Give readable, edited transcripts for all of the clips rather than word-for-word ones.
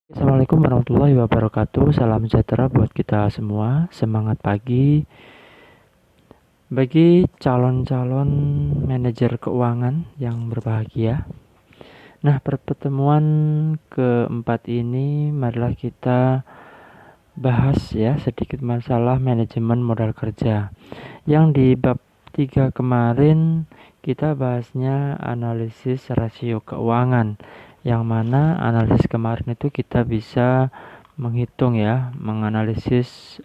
Assalamualaikum warahmatullahi wabarakatuh. Salam sejahtera buat kita semua. Semangat pagi bagi calon-calon manajer keuangan yang berbahagia. Nah, pertemuan keempat ini marilah kita bahas ya sedikit masalah manajemen modal kerja. Yang di bab 3 kemarin kita bahasnya analisis rasio keuangan. Yang mana analisis kemarin itu kita bisa menghitung ya, menganalisis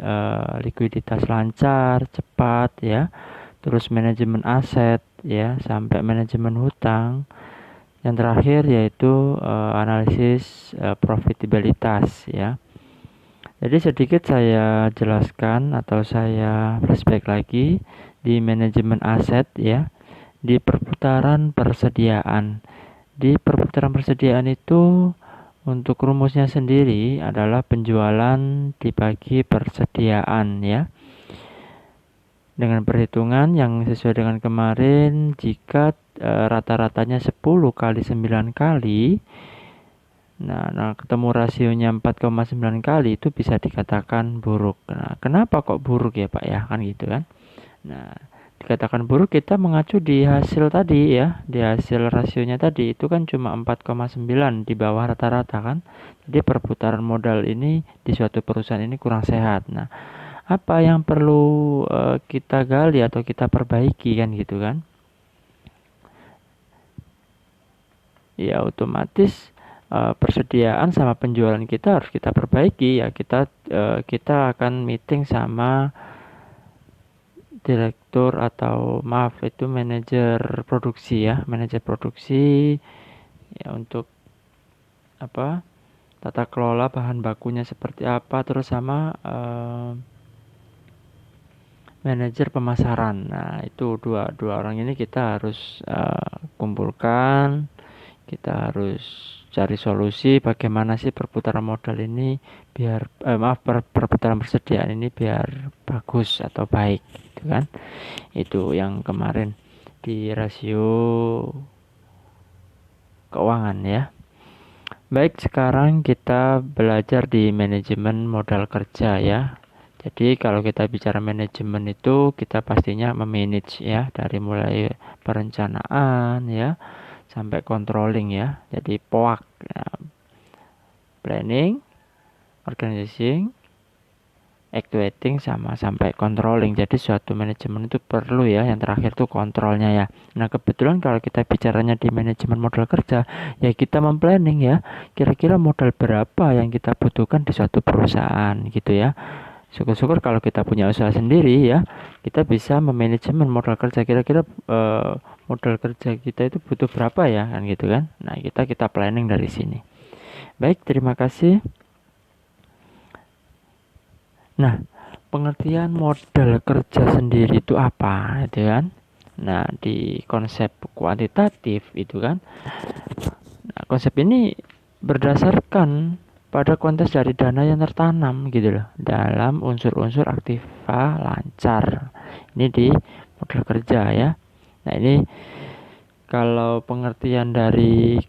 likuiditas lancar, cepat ya, terus manajemen aset ya, sampai manajemen hutang. Yang terakhir yaitu analisis profitabilitas ya. Jadi sedikit saya jelaskan atau saya flashback lagi di manajemen aset ya, di perputaran persediaan. Di perputaran persediaan itu untuk rumusnya sendiri adalah penjualan dibagi persediaan ya. Dengan perhitungan yang sesuai dengan kemarin, jika rata-ratanya 10 kali 9 kali, nah ketemu rasionya 4,9 kali, itu bisa dikatakan buruk. Nah, kenapa kok buruk ya Pak ya, kan gitu kan. Nah, dikatakan buruk kita mengacu di hasil tadi ya, di hasil rasionya tadi itu kan cuma 4,9 di bawah rata-rata kan. Jadi perputaran modal ini di suatu perusahaan ini kurang sehat. Nah, apa yang perlu kita gali atau kita perbaiki kan gitu kan. Ya otomatis persediaan sama penjualan kita harus kita perbaiki ya. Kita akan meeting sama direktur atau maaf itu manajer produksi ya, manajer produksi ya, untuk apa, tata kelola bahan bakunya seperti apa, terus sama manajer pemasaran. Nah itu dua orang ini kita harus kumpulkan, kita harus cari solusi bagaimana sih perputaran modal ini biar perputaran persediaan ini biar bagus atau baik gitu kan. Itu yang kemarin di rasio keuangan ya. Baik, sekarang kita belajar di manajemen modal kerja ya. Jadi kalau kita bicara manajemen itu kita pastinya memanage ya, dari mulai perencanaan ya sampai controlling ya. Jadi POAK ya, planning, organizing, actuating sama sampai controlling. Jadi suatu manajemen itu perlu ya, yang terakhir tuh kontrolnya ya. Nah kebetulan kalau kita bicaranya di manajemen modal kerja ya, kita memplanning ya, kira-kira modal berapa yang kita butuhkan di suatu perusahaan gitu ya. Syukur-syukur kalau kita punya usaha sendiri ya, kita bisa memanajemen modal kerja, kira-kira modal kerja kita itu butuh berapa ya kan gitu kan. Nah kita planning dari sini. Baik, terima kasih. Nah, pengertian modal kerja sendiri itu apa, gitu kan? Nah, di konsep kuantitatif itu kan, nah, konsep ini berdasarkan pada kuantitas dari dana yang tertanam gitu loh, dalam unsur-unsur aktiva lancar. Ini di modal kerja ya. Nah, ini kalau pengertian dari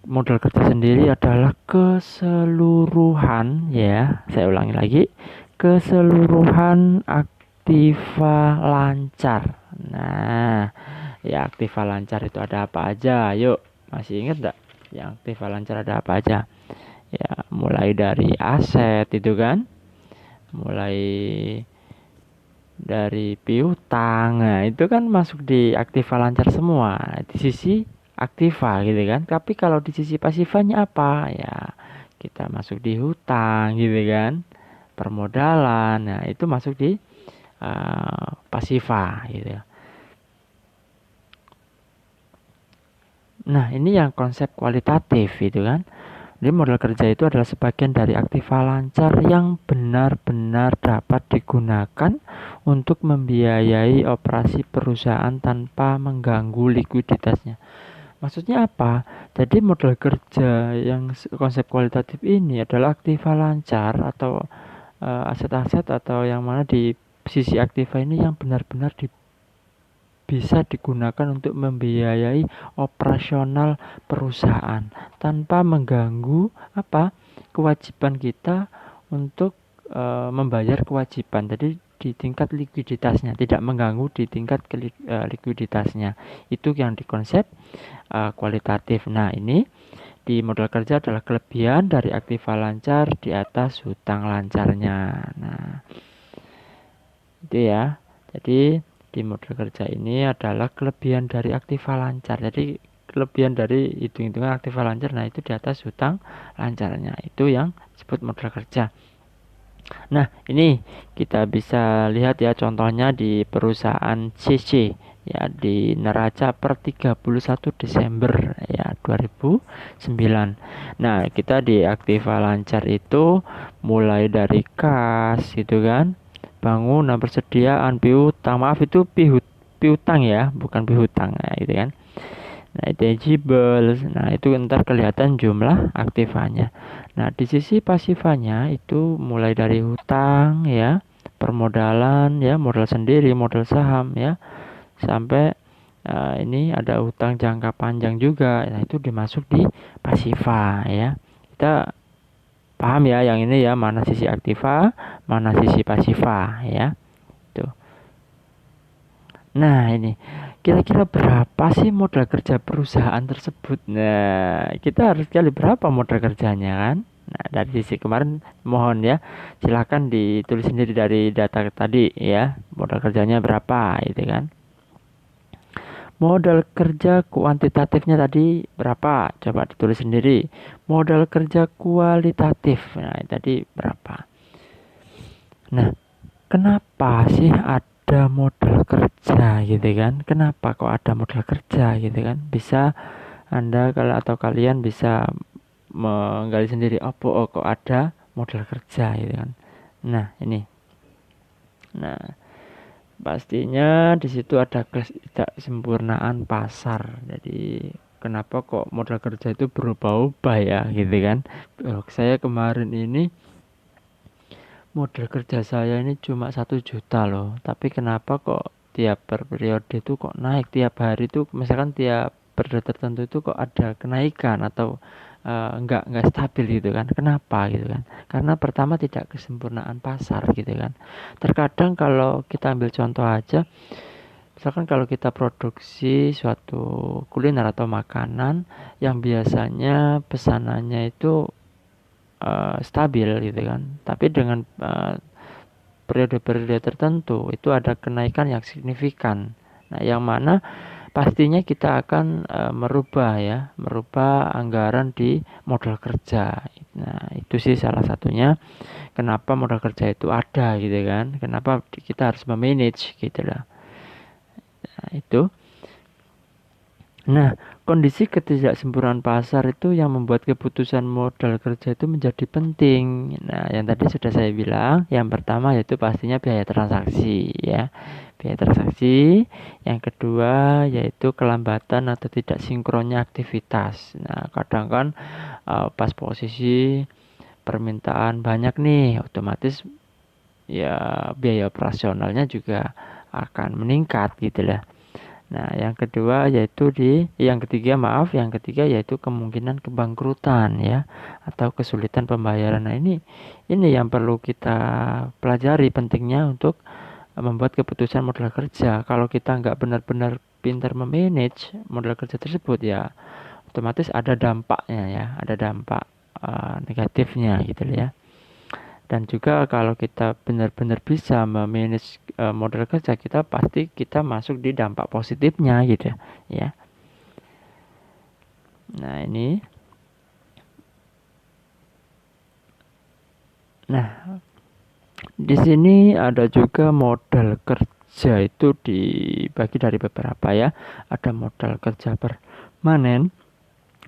modal kerja sendiri adalah keseluruhan ya, saya ulangi lagi, keseluruhan aktiva lancar. Nah, ya aktiva lancar itu ada apa aja? Yuk, masih ingat enggak? Yang aktiva lancar ada apa aja? Ya, mulai dari aset itu kan, mulai dari piutang. Nah, itu kan masuk di aktiva lancar semua. Di sisi aktiva gitu kan. Tapi kalau di sisi pasifanya apa? Ya, kita masuk di hutang gitu kan. Permodalan. Nah, itu masuk di pasiva gitu. Nah, ini yang konsep kualitatif gitu kan. Jadi modal kerja itu adalah sebagian dari aktiva lancar yang benar-benar dapat digunakan untuk membiayai operasi perusahaan tanpa mengganggu likuiditasnya. Maksudnya apa? Jadi modal kerja yang konsep kualitatif ini adalah aktiva lancar atau aset-aset atau yang mana di sisi aktiva ini yang benar-benar bisa digunakan untuk membiayai operasional perusahaan tanpa mengganggu apa, kewajiban kita untuk membayar kewajiban. Jadi di tingkat likuiditasnya, tidak mengganggu di tingkat likuiditasnya. Itu yang dikonsep kualitatif. Nah, ini di modal kerja adalah kelebihan dari aktiva lancar di atas hutang lancarnya. Nah, itu ya. Jadi di modal kerja ini adalah kelebihan dari aktiva lancar. Jadi kelebihan dari hitung-hitungan aktiva lancar, nah itu di atas hutang lancarnya. Itu yang disebut modal kerja. Nah, ini kita bisa lihat ya contohnya di perusahaan CC ya di neraca per 31 Desember ya 2009. Nah, kita di aktiva lancar itu mulai dari kas gitu kan, bangunan, persediaan, piutang, maaf itu piutang ya, bukan pihutang ya gitu kan. Nah, eligible. Nah, itu ntar kelihatan jumlah aktivanya. Nah, di sisi pasifanya itu mulai dari hutang ya, permodalan ya, modal sendiri, modal saham ya, sampai ini ada hutang jangka panjang juga. Nah, itu dimasuk di pasifa ya. Kita paham ya yang ini ya, mana sisi aktiva, mana sisi pasifa ya. Tuh. Nah, ini kira-kira berapa sih modal kerja perusahaan tersebut? Nah, kita harus kali berapa modal kerjanya kan? Nah, dari sisi kemarin mohon ya, silakan ditulis sendiri dari data tadi ya, modal kerjanya berapa itu kan. Modal kerja kuantitatifnya tadi berapa? Coba ditulis sendiri. Modal kerja kualitatif, nah tadi berapa? Nah, kenapa sih ada modal kerja gitu kan? Kenapa kok ada modal kerja gitu kan? Bisa Anda kalau atau kalian bisa menggali sendiri, oh kok ada modal kerja gitu kan. Nah, ini. Nah, pastinya di situ ada ketidaksempurnaan pasar. Jadi kenapa kok modal kerja itu berubah-ubah ya gitu kan? Saya kemarin ini modal kerja saya ini cuma 1 juta loh, tapi kenapa kok tiap periode itu kok naik, tiap hari itu misalkan tiap periode tertentu itu kok ada kenaikan atau enggak stabil gitu kan, kenapa gitu kan? Karena pertama tidak kesempurnaan pasar gitu kan. Terkadang kalau kita ambil contoh aja, misalkan kalau kita produksi suatu kuliner atau makanan yang biasanya pesanannya itu stabil gitu kan, tapi dengan periode-periode tertentu itu ada kenaikan yang signifikan. Nah, yang mana pastinya kita akan merubah anggaran di modal kerja. Nah, itu sih salah satunya kenapa modal kerja itu ada gitu kan. Kenapa kita harus memanage gitu lah. Nah, itu. Nah, kondisi ketidaksempurnaan pasar itu yang membuat keputusan modal kerja itu menjadi penting. Nah, yang tadi sudah saya bilang, yang pertama yaitu pastinya biaya transaksi ya. Biaya transaksi. Yang kedua yaitu kelambatan atau tidak sinkronnya aktivitas. Nah, kadang kan pas posisi permintaan banyak nih, otomatis ya biaya operasionalnya juga akan meningkat gitu lah. Nah, yang ketiga yaitu kemungkinan kebangkrutan ya atau kesulitan pembayaran. Nah, ini yang perlu kita pelajari pentingnya untuk membuat keputusan modal kerja. Kalau kita nggak benar-benar pintar memanage modal kerja tersebut ya, otomatis ada dampaknya ya, ada dampak negatifnya gitu ya. Dan juga kalau kita benar-benar bisa memanage modal kerja kita, pasti kita masuk di dampak positifnya gitu ya. Nah, ini. Nah, di sini ada juga modal kerja itu dibagi dari beberapa ya. Ada modal kerja permanen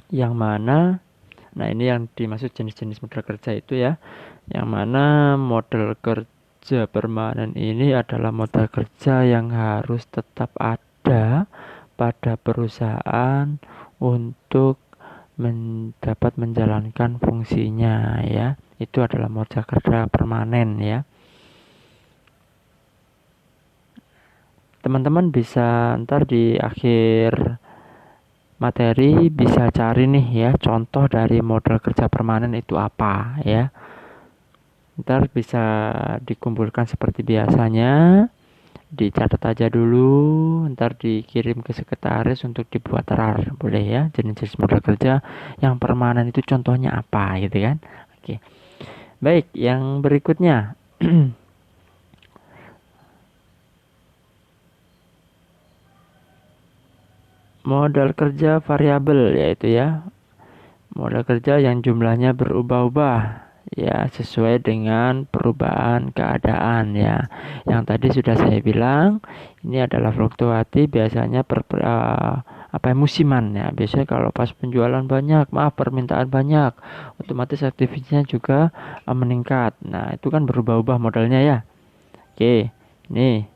yang mana, nah ini yang dimaksud jenis-jenis modal kerja itu ya. Yang mana modal kerja permanen ini adalah modal kerja yang harus tetap ada pada perusahaan untuk dapat menjalankan fungsinya ya. Itu adalah modal kerja permanen ya. Teman-teman bisa ntar di akhir materi bisa cari nih ya, contoh dari modal kerja permanen itu apa ya. Ntar bisa dikumpulkan seperti biasanya, dicatat aja dulu, ntar dikirim ke sekretaris untuk dibuat RAR, boleh ya. Jenis-jenis modal kerja yang permanen itu contohnya apa gitu kan. Oke. Baik, yang berikutnya. Modal kerja variabel yaitu ya, modal kerja yang jumlahnya berubah-ubah ya, sesuai dengan perubahan keadaan ya. Yang tadi sudah saya bilang, ini adalah fluktuatif, biasanya musiman ya. Biasanya kalau pas penjualan banyak, permintaan banyak, otomatis aktivitasnya juga meningkat. Nah, itu kan berubah-ubah modalnya ya. Oke, nih.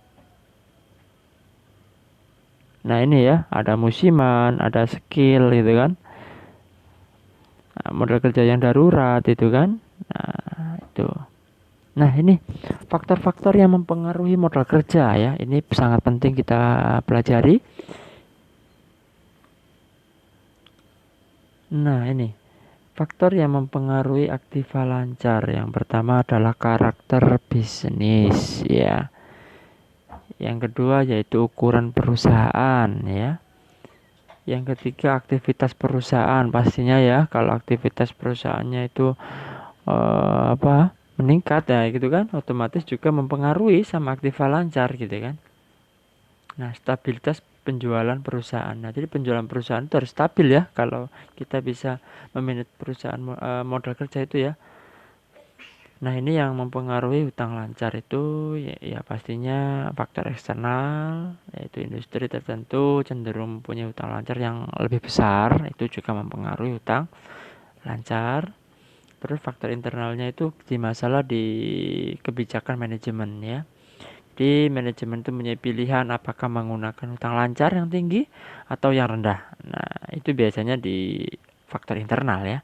Nah, ini ya, ada musiman, ada skill gitu kan. Nah, modal kerja yang darurat itu kan. Nah, itu. Nah, ini faktor-faktor yang mempengaruhi modal kerja ya. Ini sangat penting kita pelajari. Nah, ini faktor yang mempengaruhi aktiva lancar. Yang pertama adalah karakter bisnis ya. Yang kedua yaitu ukuran perusahaan ya. Yang ketiga aktivitas perusahaan, pastinya ya, kalau aktivitas perusahaannya itu meningkat ya gitu kan, otomatis juga mempengaruhi sama aktiva lancar gitu kan. Nah, stabilitas penjualan perusahaan. Nah, jadi penjualan perusahaan itu harus stabil ya, kalau kita bisa memanage perusahaan modal kerja itu ya. Nah, ini yang mempengaruhi hutang lancar itu ya pastinya faktor eksternal, yaitu industri tertentu cenderung mempunyai hutang lancar yang lebih besar, itu juga mempengaruhi hutang lancar. Terus faktor internalnya itu di masalah di kebijakan manajemen ya. Di manajemen itu punya pilihan apakah menggunakan hutang lancar yang tinggi atau yang rendah. Nah, itu biasanya di faktor internal ya.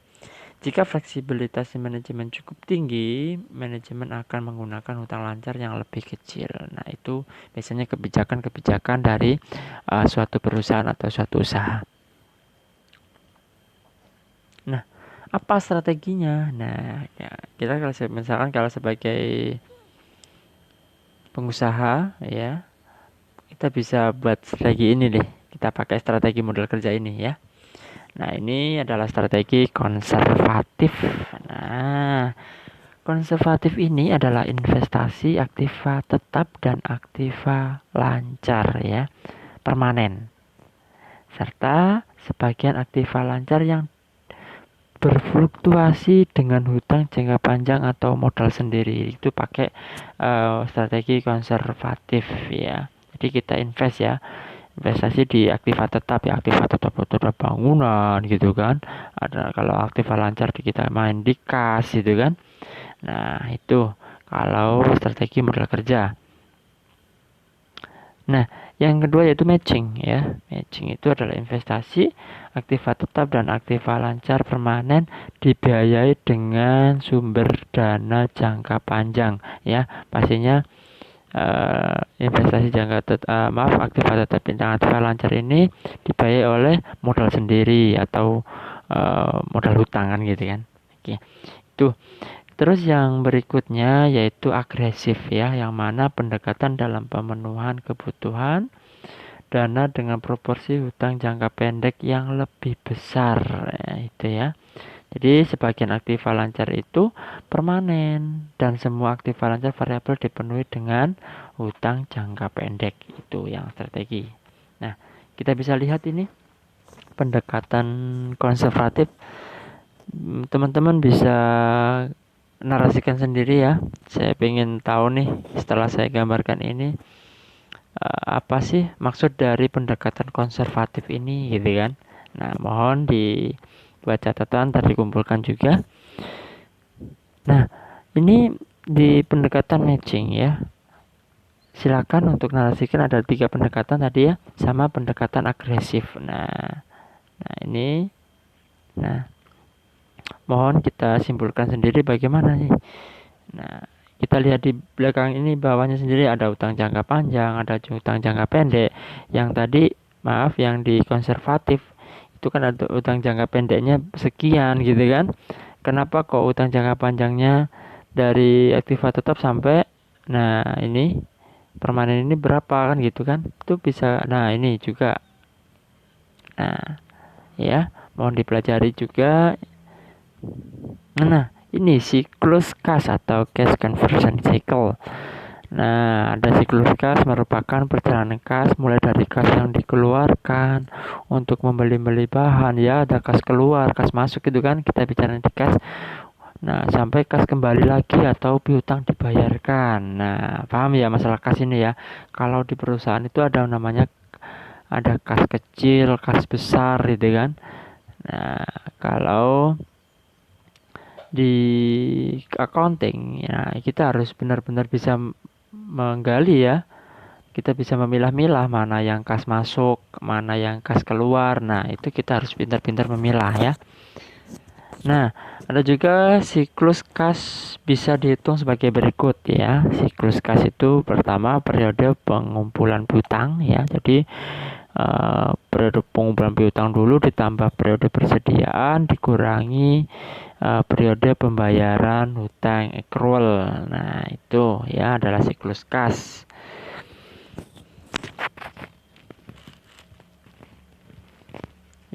Jika fleksibilitas manajemen cukup tinggi, manajemen akan menggunakan hutang lancar yang lebih kecil. Nah, itu biasanya kebijakan-kebijakan dari suatu perusahaan atau suatu usaha. Nah, apa strateginya? Nah, ya, kita kalau sebagai pengusaha ya, kita bisa buat strategi ini deh. Kita pakai strategi modal kerja ini ya. Nah, ini adalah strategi konservatif. Nah, konservatif ini adalah investasi aktiva tetap dan aktiva lancar ya, permanen. Serta sebagian aktiva lancar yang berfluktuasi dengan hutang jangka panjang atau modal sendiri. Itu pakai strategi konservatif ya. Jadi kita invest ya, investasi di aktiva tetap ya, aktiva tetap itu ada bangunan gitu kan. Ada kalau aktiva lancar kita main di kas gitu kan. Nah, itu kalau strategi modal kerja. Nah, yang kedua yaitu matching ya. Matching itu adalah investasi aktiva tetap dan aktiva lancar permanen dibiayai dengan sumber dana jangka panjang ya. Pastinya investasi aktiva tetap dan aktiva lancar ini dibiayai oleh modal sendiri atau modal hutangan gitu kan. Oke. Itu. Terus yang berikutnya yaitu agresif ya, yang mana pendekatan dalam pemenuhan kebutuhan dana dengan proporsi hutang jangka pendek yang lebih besar ya, itu ya. Jadi sebagian aktiva lancar itu permanen dan semua aktiva lancar variabel dipenuhi dengan hutang jangka pendek, itu yang strategi. Nah, kita bisa lihat ini pendekatan konservatif. Teman-teman bisa narasikan sendiri ya. Saya ingin tahu nih setelah saya gambarkan ini apa sih maksud dari pendekatan konservatif ini gitu kan. Nah, mohon dibuat catatan, ntar dikumpulkan juga. Nah, ini di pendekatan matching ya. Silakan untuk narasikan, ada 3 pendekatan tadi ya, sama pendekatan agresif. Nah ini, nah mohon kita simpulkan sendiri bagaimana nih. Nah, kita lihat di belakang ini, bawahnya sendiri ada utang jangka panjang, ada utang jangka pendek. Yang tadi, yang di konservatif itu kan ada utang jangka pendeknya sekian gitu kan. Kenapa kok utang jangka panjangnya dari aktiva tetap sampai, nah ini permanen ini berapa kan gitu kan, itu bisa. Nah ini juga, nah ya mohon dipelajari juga. Nah ini siklus kas atau cash conversion cycle. Nah, ada siklus kas merupakan perjalanan kas mulai dari kas yang dikeluarkan untuk membeli bahan, ya ada kas keluar, kas masuk gitu kan, kita bicara di kas. Nah, sampai kas kembali lagi atau piutang dibayarkan. Nah, paham ya masalah kas ini ya. Kalau di perusahaan itu ada namanya, ada kas kecil, kas besar gitu kan. Nah, kalau di accounting ya kita harus benar-benar bisa menggali ya. Kita bisa memilah-milah mana yang kas masuk, mana yang kas keluar. Nah, itu kita harus pintar-pintar memilah ya. Nah, ada juga siklus kas bisa dihitung sebagai berikut ya. Siklus kas itu pertama periode pengumpulan piutang ya. Jadi periode pengumpulan piutang dulu ditambah periode persediaan dikurangi periode pembayaran hutang accrual. Nah, itu ya adalah siklus kas.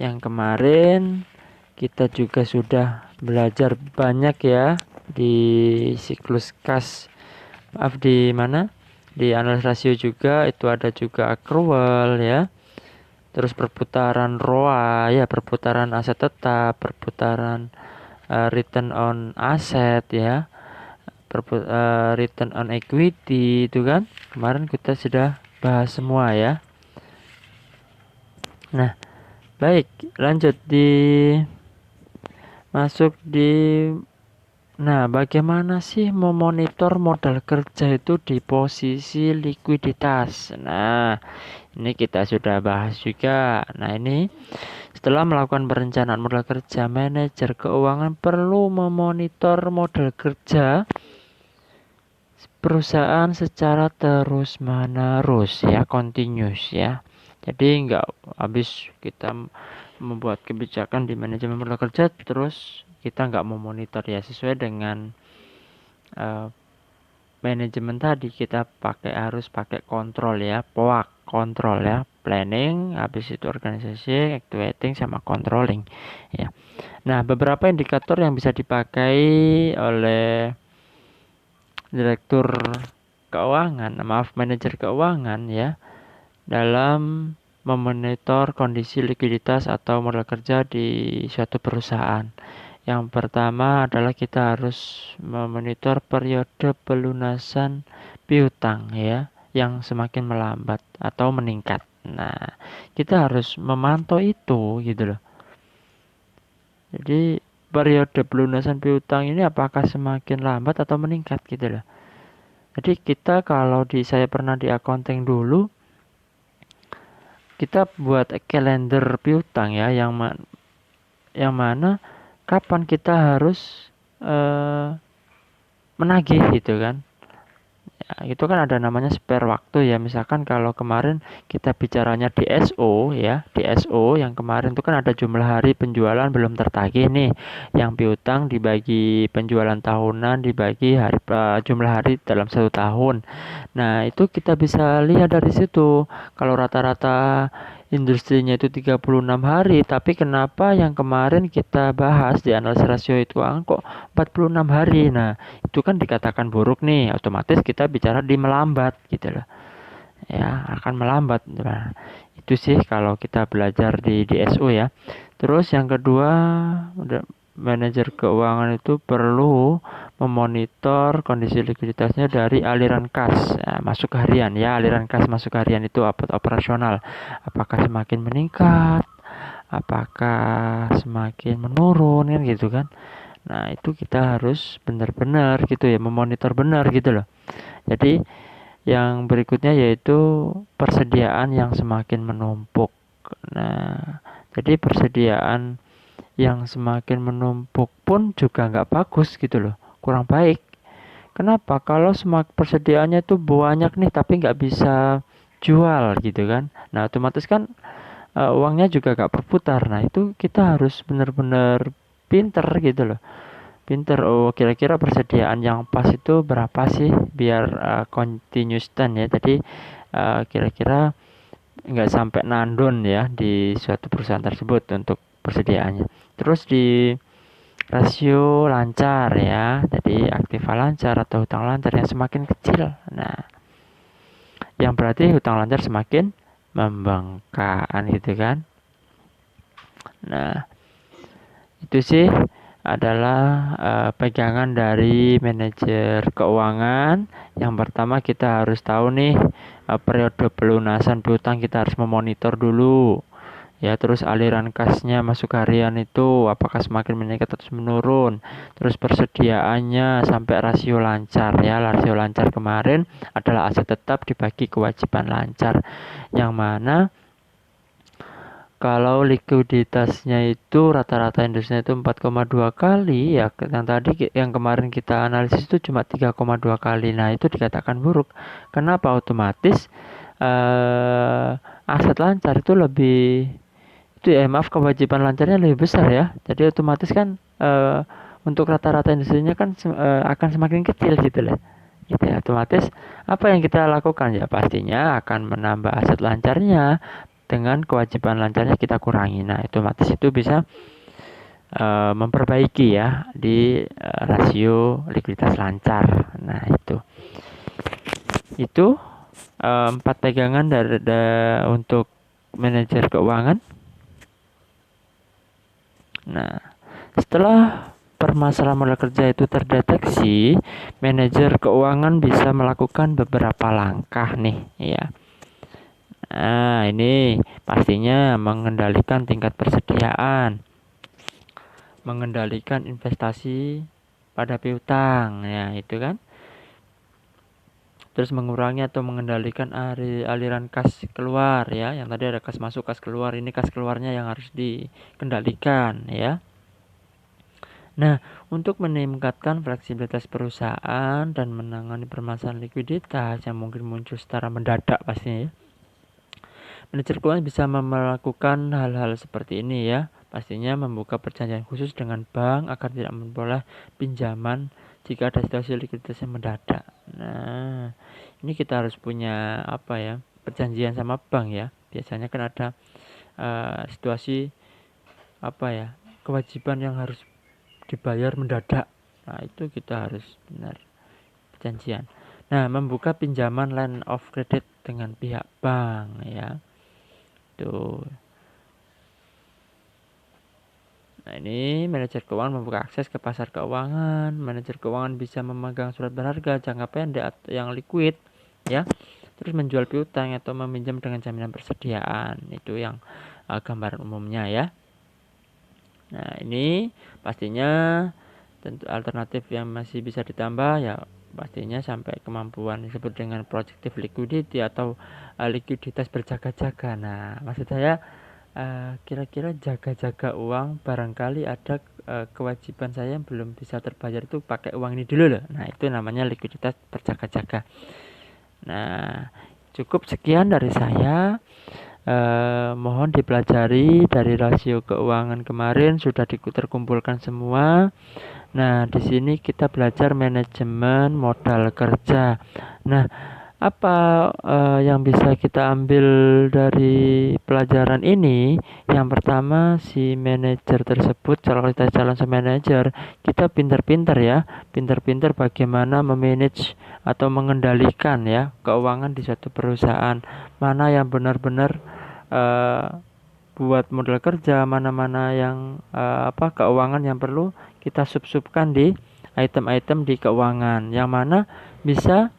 Yang kemarin kita juga sudah belajar banyak ya di siklus kas. Maaf, di mana? Di analis rasio juga itu ada juga accrual ya. Terus perputaran ROA ya, perputaran aset tetap, perputaran return on asset ya. Return on equity itu kan. Kemarin kita sudah bahas semua ya. Nah, baik, lanjut masuk di. Nah, bagaimana sih memonitor modal kerja itu di posisi likuiditas? Nah, ini kita sudah bahas juga. Nah, ini setelah melakukan perencanaan modal kerja, manajer keuangan perlu memonitor modal kerja perusahaan secara terus-menerus ya, continuous ya. Jadi nggak habis kita membuat kebijakan di manajemen modal kerja terus kita nggak memonitor ya, sesuai dengan manajemen tadi kita harus pakai kontrol ya, POAK, kontrol ya, planning, habis itu organisasi, activating, sama controlling ya. Nah, beberapa indikator yang bisa dipakai oleh direktur keuangan, manajer keuangan ya, dalam memonitor kondisi likuiditas atau modal kerja di suatu perusahaan. Yang pertama adalah kita harus memonitor periode pelunasan piutang ya, yang semakin melambat atau meningkat. Nah, kita harus memantau itu gitu loh. Jadi periode pelunasan piutang ini apakah semakin lambat atau meningkat gitu loh. Jadi kita kalau saya pernah di accounting dulu, kita buat kalender piutang ya, yang mana kapan kita harus menagih gitu kan. Ya, itu kan ada namanya spare waktu ya. Misalkan kalau kemarin kita bicaranya DSO ya, DSO yang kemarin itu kan ada jumlah hari penjualan belum tertagih nih. Yang piutang dibagi penjualan tahunan dibagi jumlah hari dalam 1 tahun. Nah, itu kita bisa lihat dari situ. Kalau rata-rata industrinya itu 36 hari, tapi kenapa yang kemarin kita bahas di analisis rasio itu kok 46 hari. Nah, itu kan dikatakan buruk nih, otomatis kita bicara di melambat gitu loh. Ya, akan melambat. Nah, itu sih kalau kita belajar di DSO ya. Terus yang kedua, manajer keuangan itu perlu memonitor kondisi likuiditasnya dari aliran kas masuk harian ya. Aliran kas masuk harian itu operasional, apakah semakin meningkat, apakah semakin menurun kan gitu kan. Nah, itu kita harus benar-benar gitu ya, memonitor benar gitu loh. Jadi yang berikutnya yaitu persediaan yang semakin menumpuk. Nah, jadi persediaan yang semakin menumpuk pun juga nggak bagus gitu loh, kurang baik. Kenapa? Kalau persediaannya tuh banyak nih tapi nggak bisa jual gitu kan. Nah, otomatis kan uangnya juga gak berputar. Nah itu kita harus benar-benar pinter gitu loh, pinter. Oh, kira-kira persediaan yang pas itu berapa sih biar continuous stand ya. Jadi kira-kira nggak sampai nandun ya di suatu perusahaan tersebut untuk persediaannya. Terus di rasio lancar ya, jadi aktiva lancar atau hutang lancar yang semakin kecil. Nah, yang berarti hutang lancar semakin membengkak gitu kan. Nah, itu sih adalah pegangan dari manajer keuangan. Yang pertama kita harus tahu nih periode pelunasan piutang, kita harus memonitor dulu. Ya, terus aliran kasnya masuk harian itu apakah semakin meningkat atau menurun. Terus persediaannya sampai rasio lancar ya. Rasio lancar kemarin adalah aset tetap dibagi kewajiban lancar. Yang mana kalau likuiditasnya itu rata-rata industrinya itu 4,2 kali ya, yang tadi yang kemarin kita analisis itu cuma 3,2 kali. Nah, itu dikatakan buruk. Kenapa? Otomatis aset lancar itu lebih itu ya, maaf, kewajiban lancarnya lebih besar ya. Jadi otomatis kan untuk rata-rata industrinya kan akan semakin kecil gitu loh. Gitu ya, otomatis apa yang kita lakukan ya pastinya akan menambah aset lancarnya, dengan kewajiban lancarnya kita kurangi. Nah, otomatis itu bisa memperbaiki ya di rasio likuiditas lancar. Nah, itu 4 pegangan untuk manajer keuangan. Nah, setelah permasalahan modal kerja itu terdeteksi, manajer keuangan bisa melakukan beberapa langkah nih ya. Nah, ini pastinya mengendalikan tingkat persediaan, mengendalikan investasi pada piutang, ya itu kan. Terus mengurangi atau mengendalikan aliran kas keluar ya. Yang tadi ada kas masuk, kas keluar. Ini kas keluarnya yang harus dikendalikan ya. Nah, untuk meningkatkan fleksibilitas perusahaan dan menangani permasalahan likuiditas yang mungkin muncul secara mendadak pastinya ya, manajer keuangan bisa melakukan hal-hal seperti ini ya. Pastinya membuka perjanjian khusus dengan bank agar tidak memperoleh pinjaman jika ada situasi likuiditas yang mendadak. Nah, ini kita harus punya apa ya, perjanjian sama bank ya. Biasanya kan ada situasi apa ya, kewajiban yang harus dibayar mendadak. Nah, itu kita harus benar perjanjian. Nah, membuka pinjaman line of credit dengan pihak bank ya. Tuh. Nah, ini manajer keuangan membuka akses ke pasar keuangan. Manajer keuangan bisa memegang surat berharga jangka pendek yang liquid ya. Terus menjual piutang atau meminjam dengan jaminan persediaan. Itu yang gambaran umumnya ya. Nah, ini pastinya tentu alternatif yang masih bisa ditambah ya, pastinya sampai kemampuan disebut dengan projective liquidity atau likuiditas berjaga-jaga. Nah, maksud saya kira-kira jaga-jaga uang, barangkali ada kewajiban saya yang belum bisa terbayar itu pakai uang ini dulu loh. Nah, itu namanya likuiditas berjaga-jaga. Nah, cukup sekian dari saya. Mohon dipelajari dari rasio keuangan kemarin sudah terkumpulkan semua. Nah, di sini kita belajar manajemen modal kerja. Nah, apa yang bisa kita ambil dari pelajaran ini? Yang pertama, si manajer tersebut, kalau kita calon manajer, kita pintar-pintar ya, pintar-pintar bagaimana memanage atau mengendalikan ya keuangan di suatu perusahaan. Mana yang benar-benar buat modal kerja, mana-mana yang keuangan yang perlu kita sub-subkan di item-item di keuangan, yang mana bisa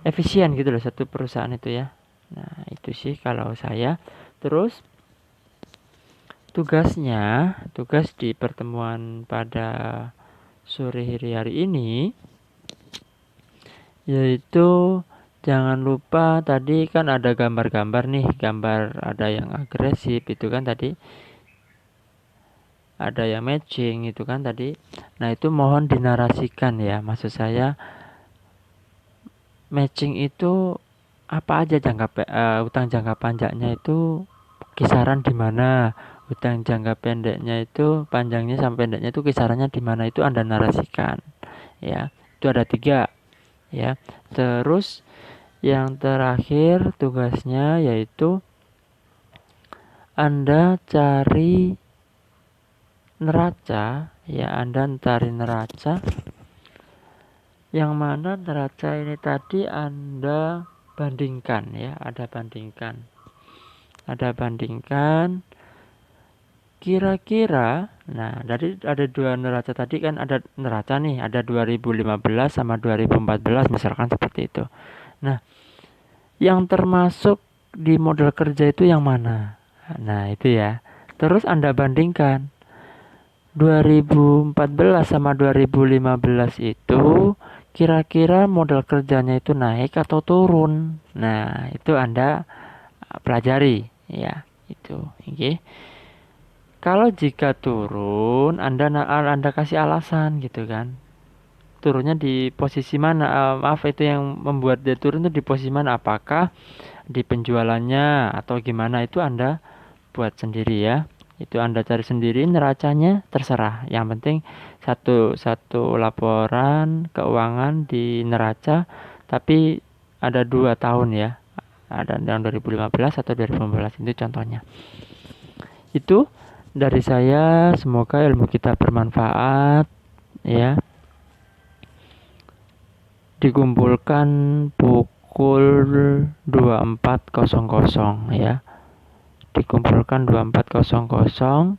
efisien gitu loh satu perusahaan itu ya. Nah, itu sih kalau saya. Terus tugas di pertemuan pada sore hari ini yaitu jangan lupa tadi kan ada gambar-gambar nih, gambar ada yang agresif itu kan tadi, ada yang matching itu kan tadi. Nah, itu mohon dinarasikan ya. Maksud saya matching itu apa aja utang jangka panjangnya itu kisaran di mana, utang jangka pendeknya itu panjangnya sampai pendeknya itu kisarannya di mana, itu Anda narasikan ya. Itu ada 3 ya. Terus yang terakhir tugasnya yaitu Anda cari neraca ya, Anda cari neraca yang mana neraca ini tadi Anda bandingkan ya, ada bandingkan kira-kira. Nah, dari ada 2 neraca tadi kan, ada neraca nih, ada 2015 sama 2014 misalkan seperti itu. Nah, yang termasuk di modal kerja itu yang mana? Nah, itu ya. Terus Anda bandingkan 2014 sama 2015 itu kira-kira modal kerjanya itu naik atau turun. Nah, itu Anda pelajari ya, itu. Oke. Kalau jika turun, Anda kasih alasan gitu kan. Turunnya di posisi mana? Maaf, itu yang membuat dia turun itu di posisi mana? Apakah di penjualannya atau gimana? Itu Anda buat sendiri ya. Itu Anda cari sendiri neracanya, terserah. Yang penting satu laporan keuangan di neraca, tapi ada 2 tahun ya. Ada yang 2015 atau 2015, itu contohnya. Itu dari saya, semoga ilmu kita bermanfaat ya. Dikumpulkan pukul 24.00 ya. Dikumpulkan 24.00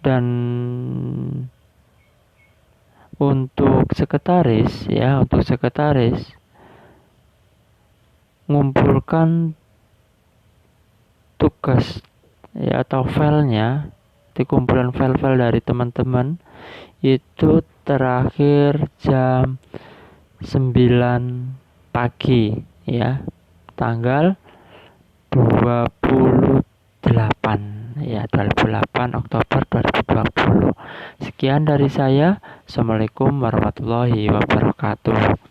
dan untuk sekretaris ya, ngumpulkan tugas ya atau filenya, dikumpulan file-file dari teman-teman itu terakhir jam 9 pagi ya, tanggal 28 ya, 28 Oktober 2020. Sekian dari saya. Assalamualaikum warahmatullahi wabarakatuh.